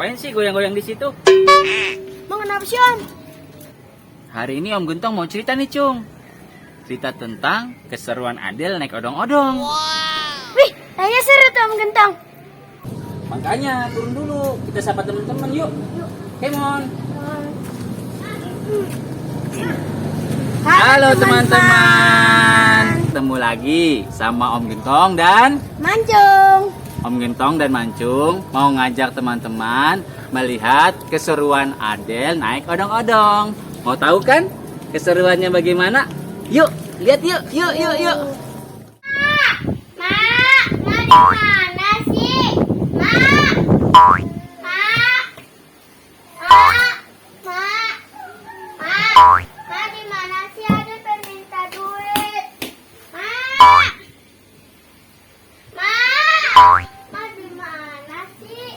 Ngapain sih goyang-goyang di situ? Bang, kenapa sih, Om? Hari ini Om Gentong mau cerita nih, Cung. Cerita tentang keseruan Adel naik odong-odong. Wih, kayaknya seru tuh, Om Gentong. Makanya turun dulu, kita sapa teman-teman yuk. Come on. Halo teman-teman. Ketemu lagi sama Om Gentong dan Mancung. Om Gentong dan Mancung mau ngajak teman-teman melihat keseruan Adel naik odong-odong. Mau tahu kan keseruannya bagaimana? Yuk, lihat yuk, yuk, yuk, yuk. Mak, di mana sih? Mak, di mana sih? Ada peminta duit. Di mana sih?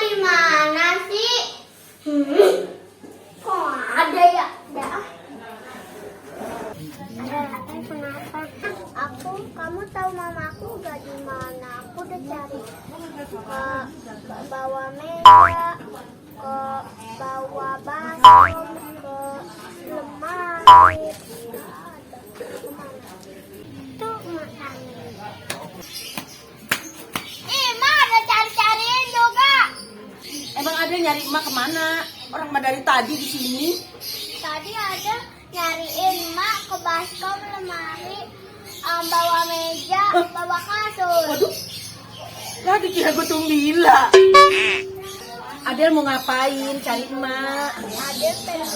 Di mana sih? Kok ada ya? Kamu tahu mama aku gak di mana? Aku udah cari ke bawah meja, ke bawah baskom, ke lemari. Tuh makanya. Mak udah cari-cariin juga. Emang Adel nyari emak kemana? Orang mah dari tadi di sini. Tadi ada nyariin mak ke baskom, lemari, bawa meja, bawa kasur. Waduh, lah dikira gue tumbila. Adel mau ngapain? Cari emak. Ada pengen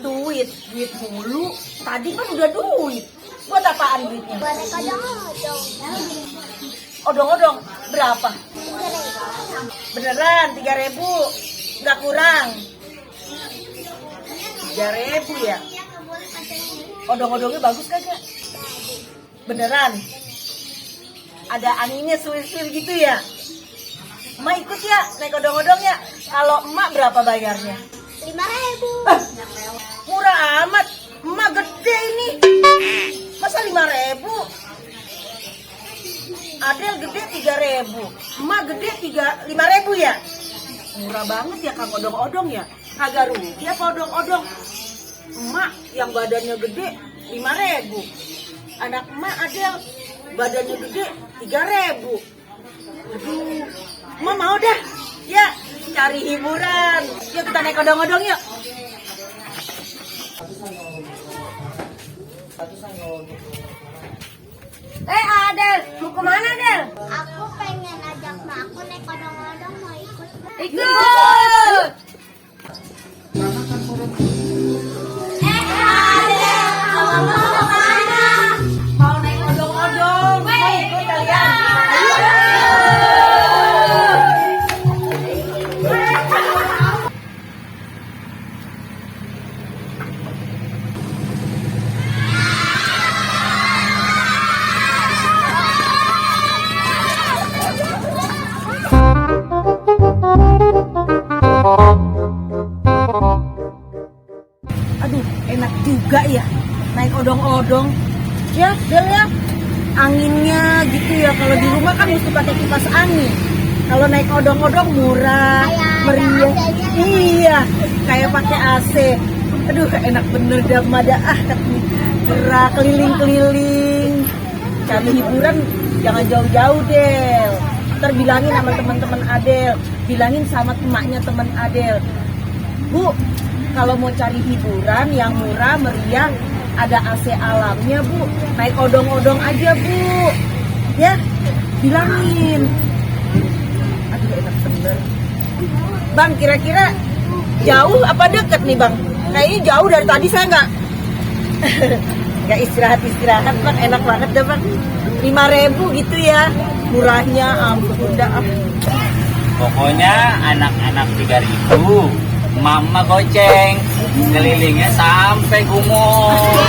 duit. Duit mulu. Tadi kan udah duit. Buat apaan duitnya? Buat odong-odong. Odong-odong berapa? Beneran 3.000? Nggak kurang? 3.000 ya? Odong-odongnya bagus kagak? Beneran? Ada anginnya suwir-suwir gitu ya? Emak ikut ya naik odong-odong ya? Kalau emak berapa bayarnya? 5.000. Murah amat. Emak gede ini. Masa 5.000? Adel gede 3.000. Emak gede 5.000 ya? Murah banget ya Kang odong-odong ya? Kagak rugi apa odong-odong? Emak yang badannya gede 5.000. Anak emak Adel badannya gede 3.000. Aduh, emak mau dah. Ya, cari hiburan. Yuk kita naik odong-odong yuk. Adel, mau kemana Adel? Aku pengen ajak mak aku naik odong-odong, mau ikut. Ikut! Adel, kamu mau kemana? Mau naik odong-odong. Mau ikut kalian? Ayo. Aduh, enak juga ya naik odong-odong. Ya, Del ya. Anginnya gitu ya. Kalau di rumah kan mesti pakai kipas angin. Kalau naik odong-odong murah, meriah. Iya, kayak pakai AC. Aduh, enak bener dah mada gerak keliling-keliling. Cari hiburan jangan jauh-jauh, Del. Ntar bilangin sama teman-teman Adel, bilangin sama emaknya teman Adel. Bu, kalau mau cari hiburan yang murah, meriah, ada AC alamnya, Bu. Naik odong-odong aja, Bu. Ya, bilangin. Aduh, enak bener. Bang, kira-kira jauh apa deket nih, Bang? Kayaknya jauh dari tadi saya nggak istirahat, Bang. Enak banget dah, Bang. 5.000 gitu ya. Murahnya, ampun dah. Pokoknya anak-anak 3.000, mama goceng, kelilingnya sampai gumul.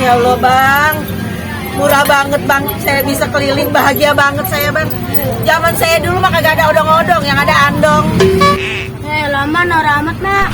Ya Allah Bang, murah banget Bang, saya bisa keliling, bahagia banget saya Bang. Zaman saya dulu mah kagak ada odong-odong, yang ada andong. Lama norak amat, Mak.